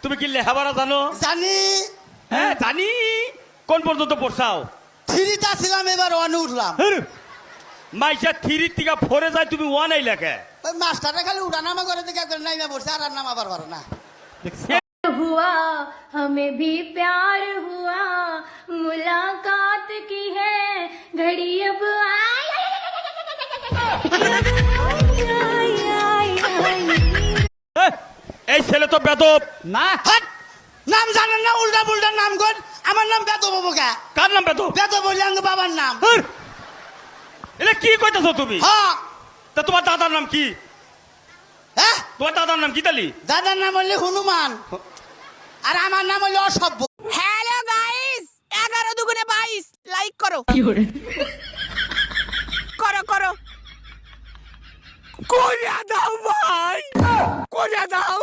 তুমি কি লেখাপড়া জানো? জানি। হ্যাঁ জানি। কোন পর্যন্ত পড়ছাও? থ্রিটা ছিলাম, এবার ওয়ানে উঠলাম। মাইসা থ্রির থেকে ফোরে যায়, তুমি ওয়ান আই লেখে। ওই মাস্টারটা খালি উঠানামা করে দিকে একবার নাইমা পড়ছে, আর নামা পারবার না। हुआ हमें भी प्यार हुआ मुलाकात की है घड़ी अब এই ছেলে তো বেদব। না হাট! নাম জানেন না, উল্টা পুল্টা নাম কর। আমার নাম বেদব বাবু কা? কার নাম বেদব? বেদব বললে আমার বাবার নাম। এটা কি কইতেছো তুমি? হ্যাঁ। তা তোমার দাদার নাম কি? হ্যাঁ, তোমার দাদার নাম কি তালি? দাদার নাম হলে হনুমান, আর আমার নাম হলে অসভ্য। হ্যালো গাইস, 11 দুগুণে 22 লাইক করো করো করো করে দাও ভাই, করে দাও।